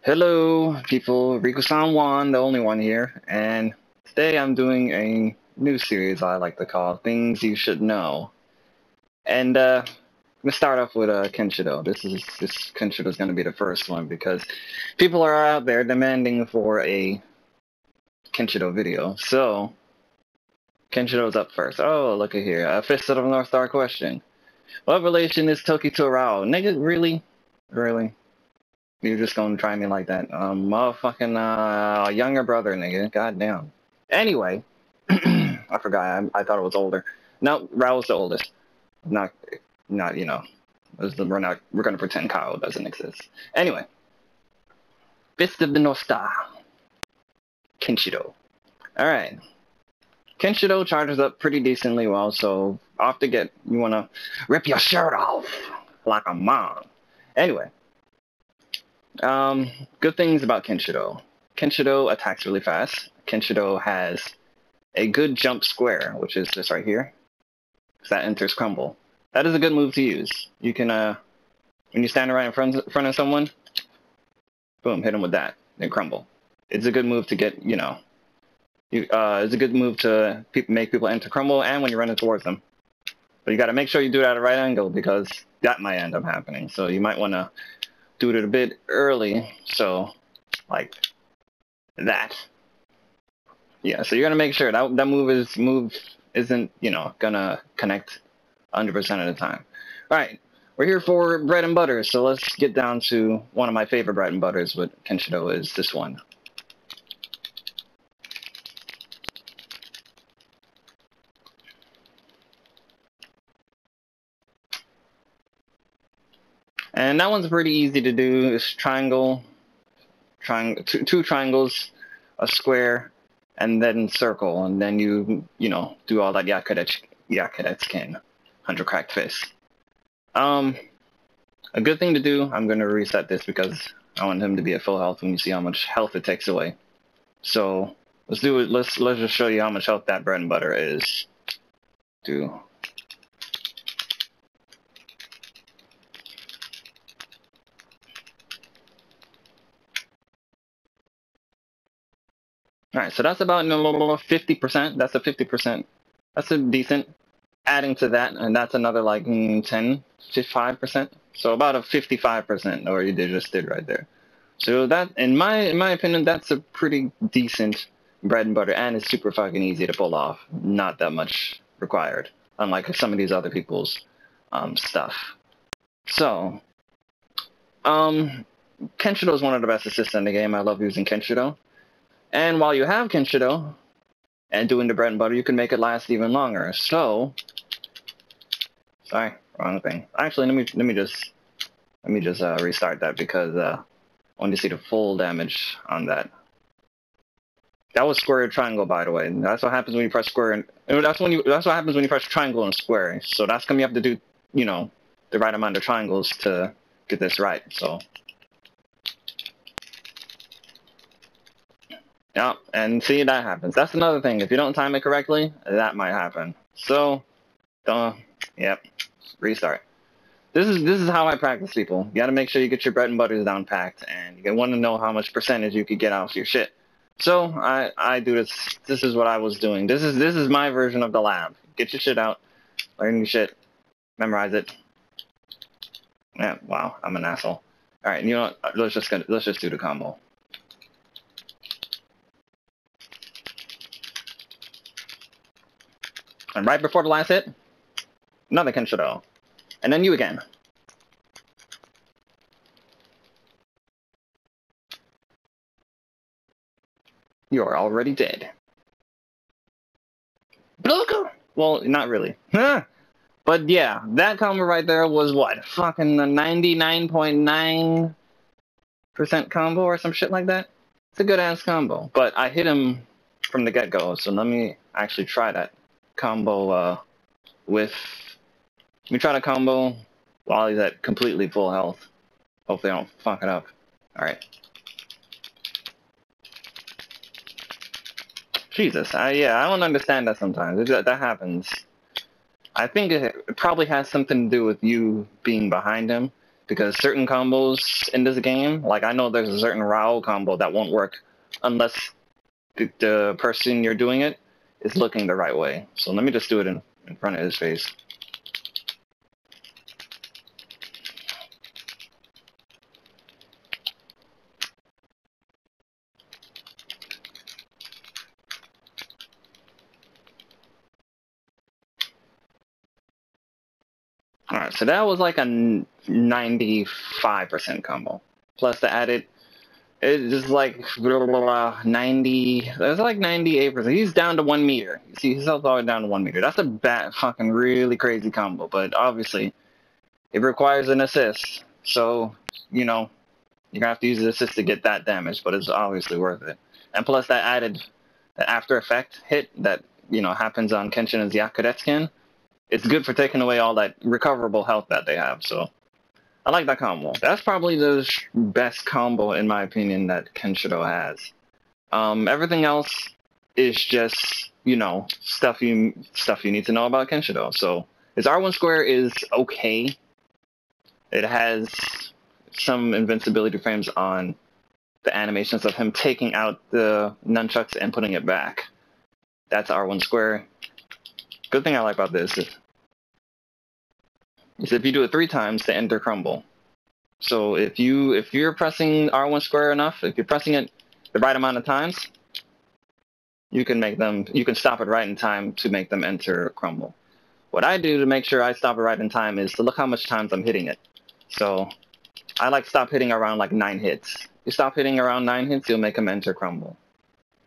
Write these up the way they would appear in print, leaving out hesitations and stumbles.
Hello, people. Riku-san Wan, the only one here, and today I'm doing a new series I like to call Things You Should Know. And I'm gonna start off with Kenshiro. This Kenshiro is gonna be the first one because people are out there demanding for a Kenshiro video. So Kenshiro's up first. Oh, look at here, a Fist of the North Star question. What relation is Toki to Rao? Nigga, really? Really? You're just gonna try me like that? Motherfucking younger brother, nigga. Goddamn. Anyway, I forgot. I thought it was older. No, Raul's the oldest. Not, you know. We're gonna pretend Kyle doesn't exist. Anyway, Fist of the North Star. Kenshiro. All right. Kenshiro charges up pretty decently well, so off to get. You wanna rip your shirt off like a mom. Anyway. Good things about Kenshiro. Kenshiro attacks really fast. Kenshiro has a good jump square, which is this right here. That enters crumble. That is a good move to use. You can, when you stand right in front of someone, boom, hit them with that, then crumble. It's a good move to get, it's a good move to make people enter crumble and when you're running towards them. But you gotta make sure you do it at a right angle because that might end up happening. So you might want to do it a bit early, so like that. Yeah, so you're gonna make sure that move isn't gonna connect 100% of the time. All right, we're here for bread and butter, so let's get down to one of my favorite bread and butters with Kenshiro is this one. And that one's pretty easy to do. It's triangle, two triangles, a square, and then circle, and then you do all that Yakuretsuken, 100 cracked fists. A good thing to do. I'm gonna reset this because I want him to be at full health when you see how much health it takes away. So let's do it. Let's just show you how much health that bread and butter is. Alright, so that's about 50%. That's a 50%. That's a decent. Adding to that, and that's another like 10, 55%. So about a 55% or you just did right there. So that, in my opinion, that's a pretty decent bread and butter, and it's super fucking easy to pull off. Not that much required, unlike some of these other people's stuff. So, Kenshiro is one of the best assists in the game. I love using Kenshiro. And while you have Kenshiro and doing the bread and butter, you can make it last even longer. So, sorry, wrong thing. Actually, let me just restart that because I want to see the full damage on that. That was square triangle, by the way. That's what happens when you press square, and that's what happens when you press triangle and square. So that's gonna you have to do, the right amount of triangles to get this right. So. Yeah, and see, that happens. That's another thing. If you don't time it correctly, that might happen. So, yep, restart. This is how I practice, people. You gotta make sure you get your bread and butters down packed, and you want to know how much percentage you could get out of your shit. So, I do this. This is what I was doing. This is my version of the lab. Get your shit out, learn your shit, memorize it. Yeah, wow, I'm an asshole. All right, you know what? Let's just do the combo. And right before the last hit, another Kenshiro. And then you again. You're already dead. Well, not really. But yeah, that combo right there was what? Fucking 99.9% combo or some shit like that? It's a good ass combo. But I hit him from the get-go, so let me actually try that combo let me try to combo while he's at completely full health. Hopefully I don't fuck it up. Alright. Jesus, I don't understand that sometimes. That happens. I think it probably has something to do with you being behind him, because certain combos in this game, like I know there's a certain Rao combo that won't work unless the person you're doing it is looking the right way. So let me just do it in front of his face. Alright, so that was like a 95% combo. Plus the added, it's just like 90, that's like 98%. He's down to 1 meter. You see, he's all the way down to 1 meter. That's a bad, fucking really crazy combo, but obviously, it requires an assist. So, you know, you're gonna have to use the assist to get that damage, but it's obviously worth it. And plus that added, the after effect hit that, you know, happens on Kenshin and Yakudetsuken, it's good for taking away all that recoverable health that they have, so I like that combo. That's probably the best combo, in my opinion, that Kenshiro has. Everything else is just, you know, stuff you need to know about Kenshiro. So his R1 square is okay. It has some invincibility frames on the animations of him taking out the nunchucks and putting it back. That's R1 square. Good thing I like about this is if you do it 3 times, the enter crumble. So if you're pressing R1 square enough, if you're pressing it the right amount of times, you can stop it right in time to make them enter crumble. What I do to make sure I stop it right in time is to look how much times I'm hitting it. So I like stop hitting around like 9 hits. You stop hitting around 9 hits, you'll make them enter crumble.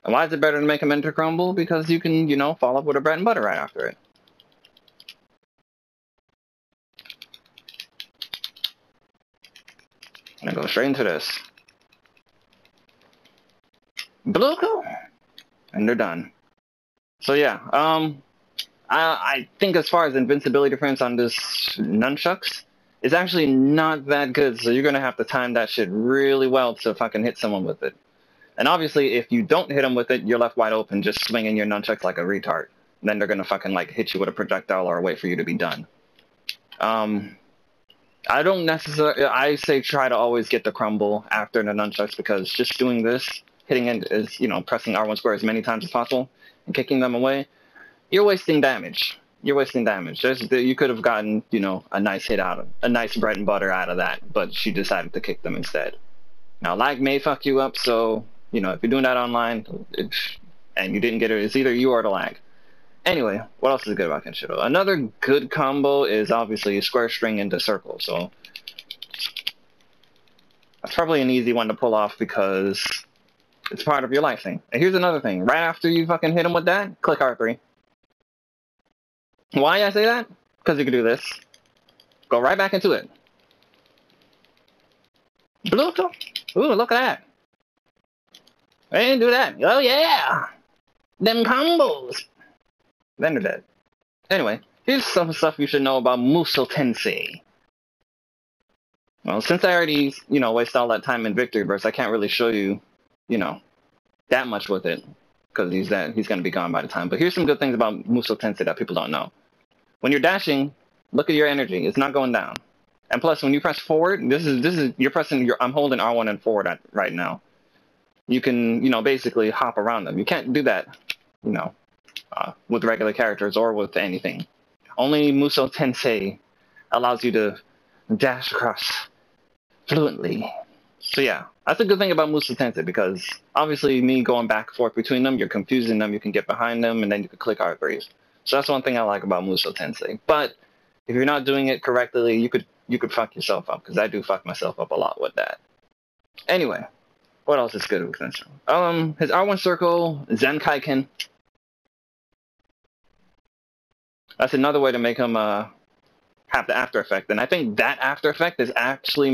And why is it better to make them enter crumble? Because you can, you know, follow up with a bread and butter right after it. I'm gonna go straight into this. Bluko! And they're done. So yeah, I think as far as invincibility frames on this nunchucks, it's actually not that good, so you're gonna have to time that shit really well to fucking hit someone with it. And obviously, if you don't hit them with it, you're left wide open, just swinging your nunchucks like a retard. And then they're gonna fucking like hit you with a projectile or wait for you to be done. I don't necessarily, I say try to always get the crumble after the nunchucks, because just doing this, hitting it is, you know, pressing R1 square as many times as possible and kicking them away, you're wasting damage. You're wasting damage. You could have gotten, you know, a nice hit out of, a nice bread and butter out of that, but she decided to kick them instead. Now, lag may fuck you up, so, you know, if you're doing that online, and you didn't get it, it's either you or the lag. Anyway, what else is good about Kenshiro? Another good combo is obviously square string into circle, so that's probably an easy one to pull off because it's part of your life thing. And here's another thing. Right after you fucking hit him with that, click R3. Why I say that? Because you can do this. Go right back into it. Bluto. Ooh, look at that. I didn't do that. Oh yeah! Them combos! Then they're dead. Anyway, here's some stuff you should know about Musou Tensei. Well, since I already, you know, wasted all that time in Victory Burst, I can't really show you, you know, that much with it, because he's going to be gone by the time. But here's some good things about Musou Tensei that people don't know. When you're dashing, look at your energy. It's not going down. And plus, when you press forward, you're pressing, I'm holding R1 and forward right now. You can, you know, basically hop around them. You can't do that, you know, with regular characters or with anything. Only Musou Tensei allows you to dash across fluently. So yeah, that's a good thing about Musou Tensei, because obviously me going back and forth between them, you're confusing them, you can get behind them, and then you can click R3s. So that's one thing I like about Musou Tensei. But if you're not doing it correctly, you could fuck yourself up, because I do fuck myself up a lot with that. Anyway, what else is good with Kenshiro? His R1 circle, Zenkaiken. That's another way to make him have the after effect, and I think that after effect is actually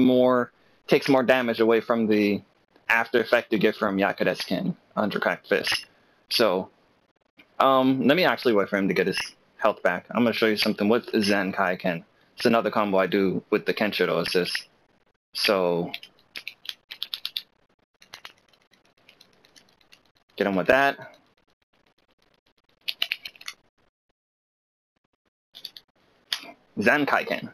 takes more damage away from the after effect you get from Yakudetsuken, Undercracked Fist. So, let me actually wait for him to get his health back. I'm gonna show you something with Zenkaiken. It's another combo I do with the Kenshiro assist. So, get him with that. Zenkaiken.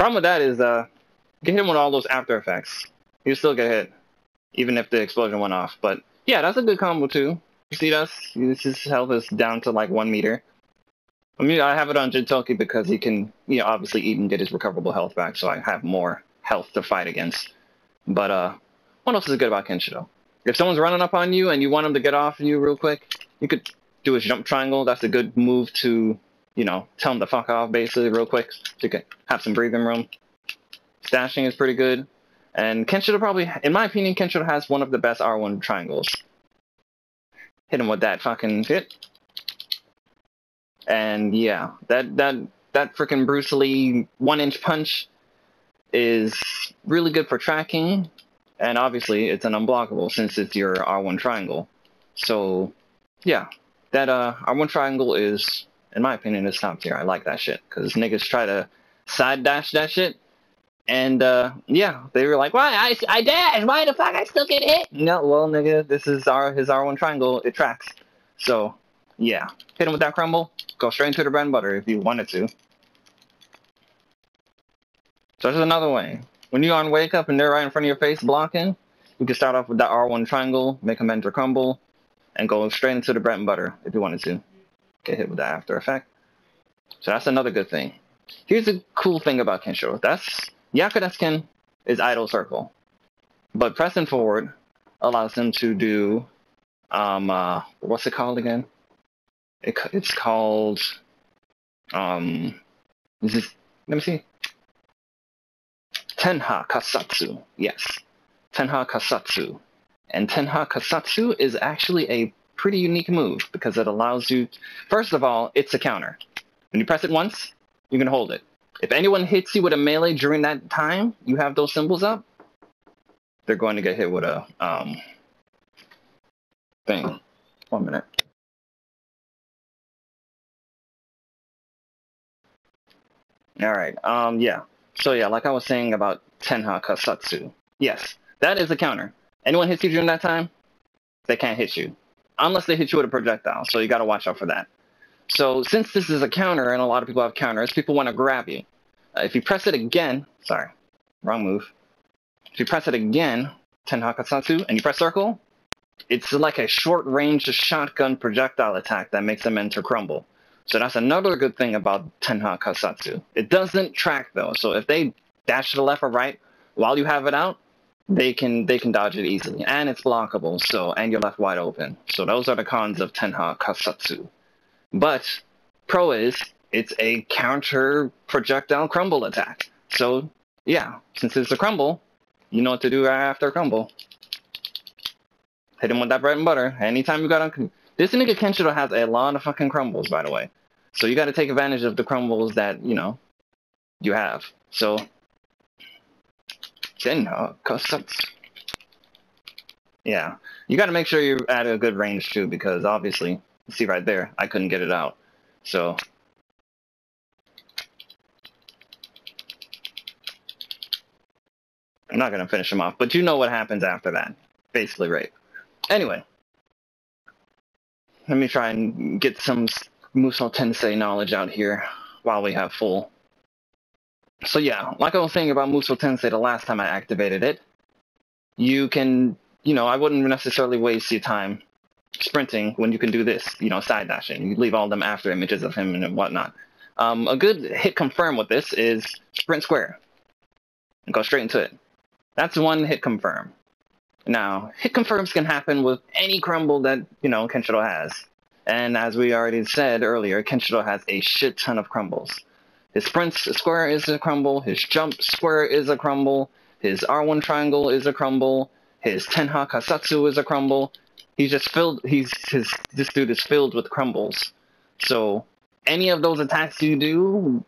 Problem with that is, get hit with all those after effects. You still get hit, even if the explosion went off. But yeah, that's a good combo too. You see this? His health is down to like 1 meter. I mean, I have it on Jintoki because he can, obviously eat and get his recoverable health back, so I have more health to fight against. But what else is good about Kenshiro? If someone's running up on you and you want him to get off you real quick, you could do his jump triangle. That's a good move to, tell him to fuck off basically real quick, so you can have some breathing room. Stashing is pretty good. And Kenshiro probably, in my opinion, Kenshiro has one of the best R1 triangles. Hit him with that fucking hit. And yeah, that freaking Bruce Lee 1-inch punch is really good for tracking. And obviously, it's an unblockable since it's your R1 triangle. So, yeah, that R1 triangle is, in my opinion, is top tier. I like that shit. Because niggas try to side dash that shit. And, yeah, they were like, why? I dash! Why the fuck I still get hit? No, well, nigga, this is his R1 triangle. It tracks. So, yeah. Hit him with that crumble. Go straight into the bread and butter if you wanted to. So there's another way. When you're on wake up and they're right in front of your face blocking, you can start off with that R1 triangle, make them enter crumble, and go straight into the bread and butter if you wanted to. Get hit with that after effect. So that's another good thing. Here's a cool thing about Kenshiro. Yakudetsuken is idle circle. But pressing forward allows him to do, what's it called again? It's called, let me see. Tenha Kasatsu. Yes. Tenha Kasatsu. And Tenha Kasatsu is actually a pretty unique move because it allows you, first of all, it's a counter. When you press it once, you can hold it. If anyone hits you with a melee during that time, you have those symbols up, they're going to get hit with a, thing. 1 minute. Alright, yeah. So yeah, like I was saying about Tenha Kasatsu. Yes, that is a counter. Anyone hits you during that time, they can't hit you. Unless they hit you with a projectile, so you gotta watch out for that. So since this is a counter, and a lot of people have counters, people want to grab you. If you press it again, sorry, wrong move. If you press it again, Tenha Kasatsu, and you press circle, it's like a short-range shotgun projectile attack that makes them enter crumble. So that's another good thing about Tenha Kasatsu. It doesn't track though, so if they dash to the left or right while you have it out, they can dodge it easily, and it's blockable. So and you're left wide open. So those are the cons of Tenha Kasatsu. But pro is it's a counter projectile crumble attack. So yeah, since it's a crumble, you know what to do right after crumble. Hit him with that bread and butter. Anytime you got on. This nigga Kenshiro has a lot of fucking crumbles, by the way. So you got to take advantage of the crumbles that, you have. So, yeah. You got to make sure you're at a good range, too, because obviously, you see right there, I couldn't get it out. So, I'm not going to finish him off, but you know what happens after that. Basically rape. Anyway. Let me try and get some Musou Tensei knowledge out here while we have full. So yeah, like I was saying about Musou Tensei the last time I activated it, you can, I wouldn't necessarily waste your time sprinting when you can do this, side dashing. You leave all them after images of him and whatnot. A good hit confirm with this is sprint square and go straight into it. That's one hit confirm. Now, hit confirms can happen with any crumble that, Kenshiro has. And as we already said earlier, Kenshiro has a shit ton of crumbles. His sprint square is a crumble, his jump square is a crumble, his R1 triangle is a crumble, his Tenha Kasatsu is a crumble. He's just filled, this dude is filled with crumbles. So, any of those attacks you do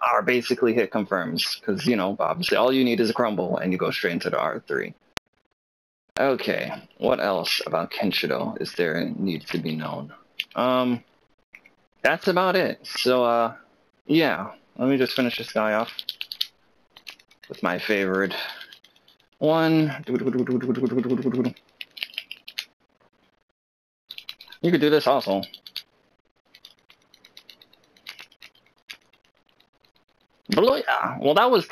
are basically hit confirms. Because, obviously all you need is a crumble and you go straight into the R3. Okay, what else about Kenshiro is there needs to be known? That's about it. So, yeah, let me just finish this guy off with my favorite one. You could do this also. Yeah. Well, that was